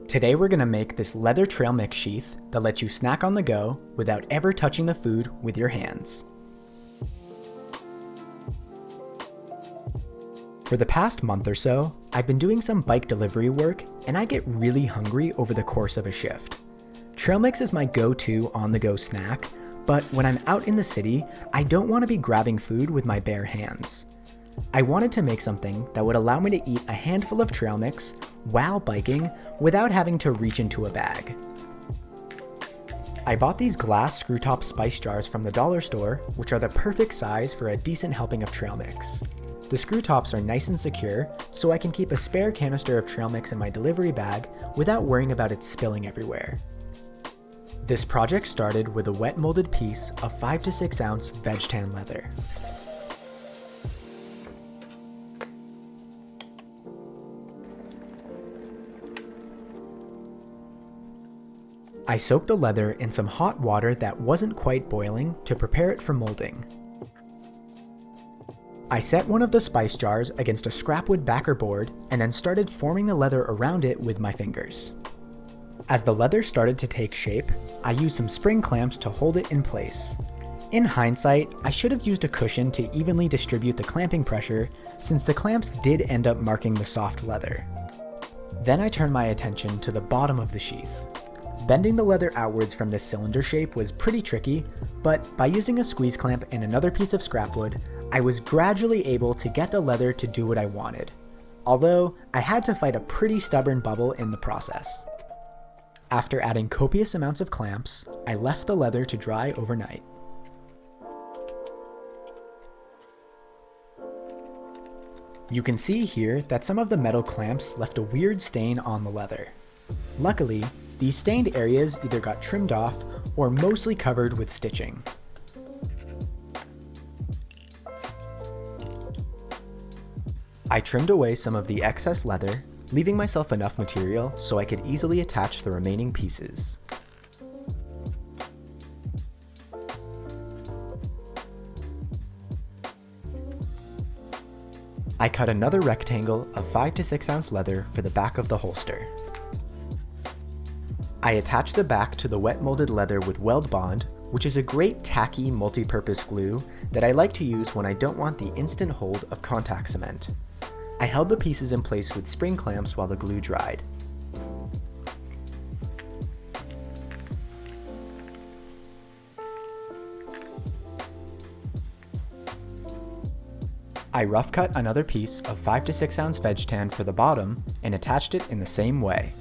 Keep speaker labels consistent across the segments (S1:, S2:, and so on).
S1: Today we're going to make this leather trail mix sheath that lets you snack on the go without ever touching the food with your hands. For the past month or so, I've been doing some bike delivery work and I get really hungry over the course of a shift. Trail mix is my go-to on-the-go snack, but when I'm out in the city, I don't want to be grabbing food with my bare hands. I wanted to make something that would allow me to eat a handful of trail mix while biking without having to reach into a bag. I bought these glass screw-top spice jars from the dollar store, which are the perfect size for a decent helping of trail mix. The screw tops are nice and secure, so I can keep a spare canister of trail mix in my delivery bag without worrying about it spilling everywhere. This project started with a wet molded piece of 5 to 6 ounce veg tan leather. I soaked the leather in some hot water that wasn't quite boiling to prepare it for molding. I set one of the spice jars against a scrapwood backer board and then started forming the leather around it with my fingers. As the leather started to take shape, I used some spring clamps to hold it in place. In hindsight, I should have used a cushion to evenly distribute the clamping pressure, since the clamps did end up marking the soft leather. Then I turned my attention to the bottom of the sheath. Bending the leather outwards from this cylinder shape was pretty tricky, but by using a squeeze clamp and another piece of scrapwood, I was gradually able to get the leather to do what I wanted, although I had to fight a pretty stubborn bubble in the process. After adding copious amounts of clamps, I left the leather to dry overnight. You can see here that some of the metal clamps left a weird stain on the leather. Luckily, these stained areas either got trimmed off or mostly covered with stitching. I trimmed away some of the excess leather, leaving myself enough material so I could easily attach the remaining pieces. I cut another rectangle of 5 to 6 ounce leather for the back of the holster. I attached the back to the wet molded leather with Weld Bond, which is a great tacky multi-purpose glue that I like to use when I don't want the instant hold of contact cement. I held the pieces in place with spring clamps while the glue dried. I rough cut another piece of 5 to 6 ounce veg tan for the bottom and attached it in the same way.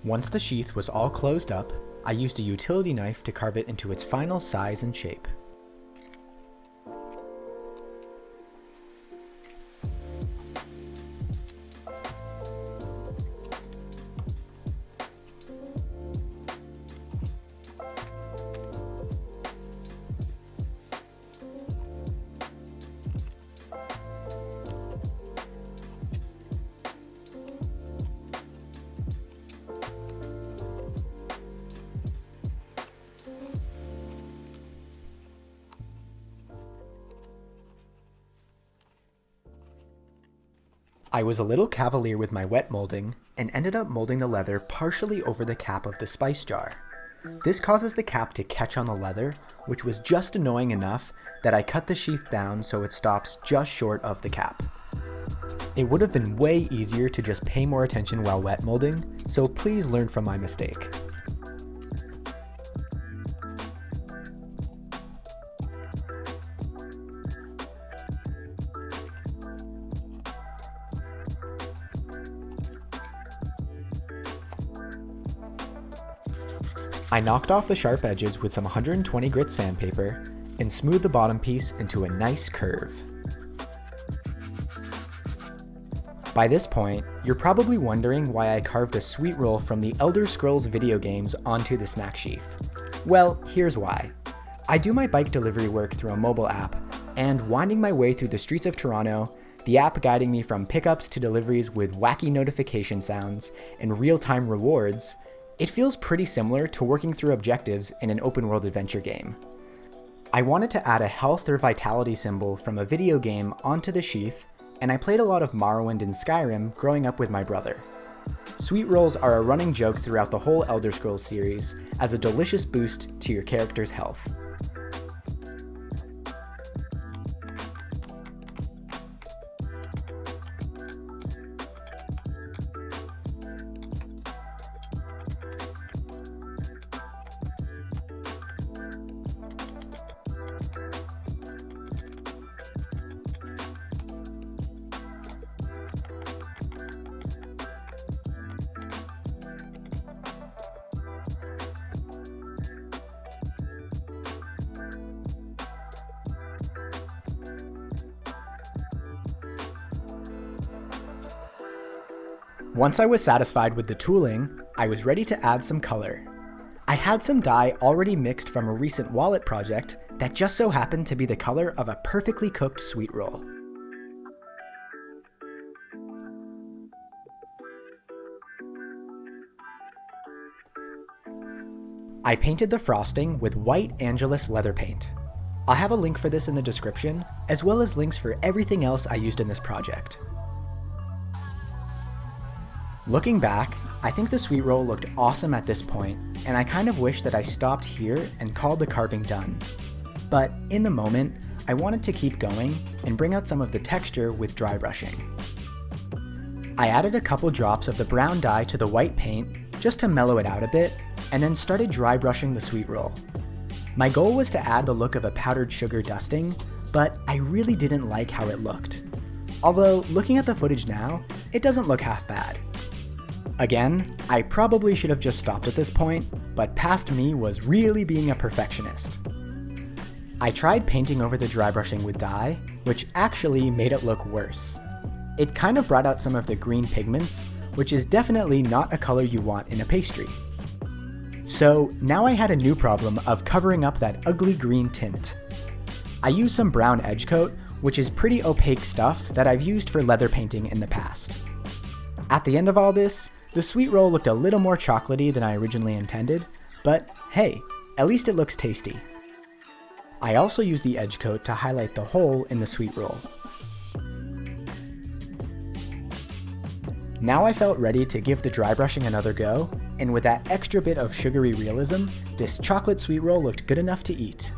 S1: Once the sheath was all closed up, I used a utility knife to carve it into its final size and shape. I was a little cavalier with my wet molding and ended up molding the leather partially over the cap of the spice jar. This causes the cap to catch on the leather, which was just annoying enough that I cut the sheath down so it stops just short of the cap. It would have been way easier to just pay more attention while wet molding, so please learn from my mistake. I knocked off the sharp edges with some 120 grit sandpaper and smoothed the bottom piece into a nice curve. By this point, you're probably wondering why I carved a sweet roll from the Elder Scrolls video games onto the snack sheath. Well, here's why. I do my bike delivery work through a mobile app, and winding my way through the streets of Toronto, the app guiding me from pickups to deliveries with wacky notification sounds and real-time rewards, It feels pretty similar to working through objectives in an open world adventure game. I wanted to add a health or vitality symbol from a video game onto the sheath, and I played a lot of Morrowind and Skyrim growing up with my brother. Sweet rolls are a running joke throughout the whole Elder Scrolls series as a delicious boost to your character's health. Once I was satisfied with the tooling, I was ready to add some color. I had some dye already mixed from a recent wallet project that just so happened to be the color of a perfectly cooked sweet roll. I painted the frosting with white Angelus leather paint. I'll have a link for this in the description, as well as links for everything else I used in this project. Looking back, I think the sweet roll looked awesome at this point, and I kind of wish that I stopped here and called the carving done. But in the moment, I wanted to keep going and bring out some of the texture with dry brushing. I added a couple drops of the brown dye to the white paint just to mellow it out a bit, and then started dry brushing the sweet roll. My goal was to add the look of a powdered sugar dusting, but I really didn't like how it looked. Although, looking at the footage now, it doesn't look half bad. Again, I probably should have just stopped at this point, but past me was really being a perfectionist. I tried painting over the dry brushing with dye, which actually made it look worse. It kind of brought out some of the green pigments, which is definitely not a color you want in a pastry. So now I had a new problem of covering up that ugly green tint. I used some brown edge coat, which is pretty opaque stuff that I've used for leather painting in the past. At the end of all this, the sweet roll looked a little more chocolatey than I originally intended, but hey, at least it looks tasty. I also used the edge coat to highlight the hole in the sweet roll. Now I felt ready to give the dry brushing another go, and with that extra bit of sugary realism, this chocolate sweet roll looked good enough to eat.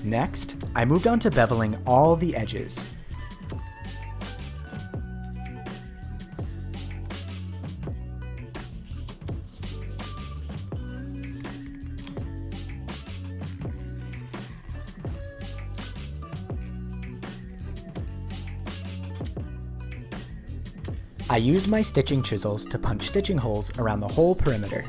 S1: Next, I moved on to beveling all the edges. I used my stitching chisels to punch stitching holes around the whole perimeter.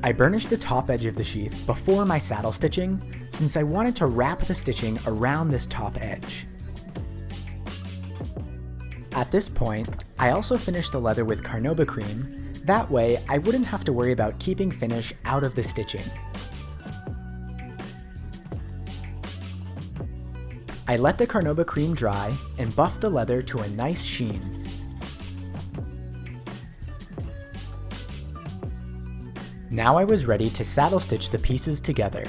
S1: I burnished the top edge of the sheath before my saddle stitching, since I wanted to wrap the stitching around this top edge. At this point, I also finished the leather with carnauba cream, that way I wouldn't have to worry about keeping finish out of the stitching. I let the carnauba cream dry and buffed the leather to a nice sheen. Now I was ready to saddle stitch the pieces together.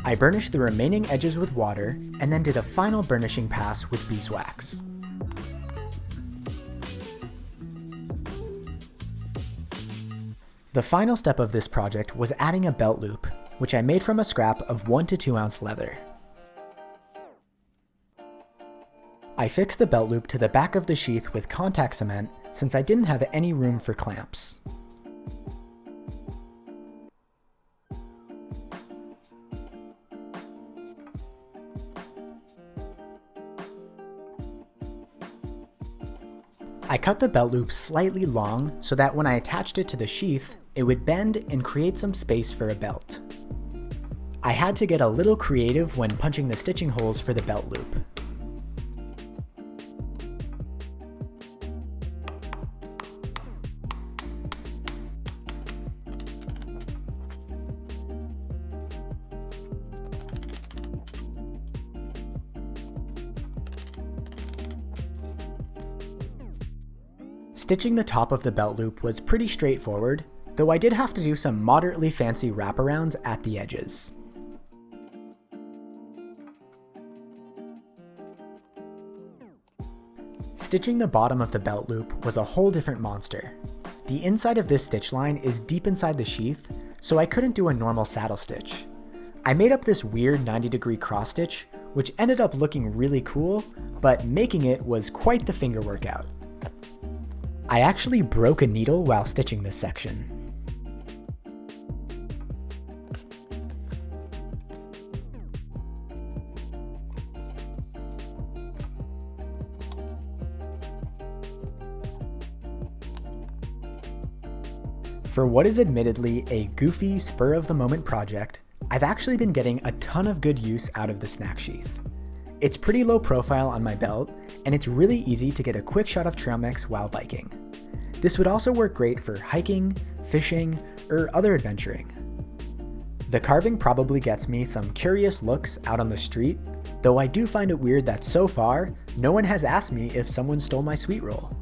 S1: I burnished the remaining edges with water and then did a final burnishing pass with beeswax. The final step of this project was adding a belt loop, which I made from a scrap of 1 to 2 ounce leather. I fixed the belt loop to the back of the sheath with contact cement since I didn't have any room for clamps. I cut the belt loop slightly long so that when I attached it to the sheath, it would bend and create some space for a belt. I had to get a little creative when punching the stitching holes for the belt loop. Stitching the top of the belt loop was pretty straightforward, though I did have to do some moderately fancy wraparounds at the edges. Stitching the bottom of the belt loop was a whole different monster. The inside of this stitch line is deep inside the sheath, so I couldn't do a normal saddle stitch. I made up this weird 90-degree cross stitch, which ended up looking really cool, but making it was quite the finger workout. I actually broke a needle while stitching this section. For what is admittedly a goofy, spur-of-the-moment project, I've actually been getting a ton of good use out of the snack sheath. It's pretty low profile on my belt, and it's really easy to get a quick shot of trail mix while biking. This would also work great for hiking, fishing, or other adventuring. The carving probably gets me some curious looks out on the street, though I do find it weird that so far, no one has asked me if someone stole my sweet roll.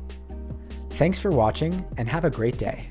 S1: Thanks for watching, and have a great day.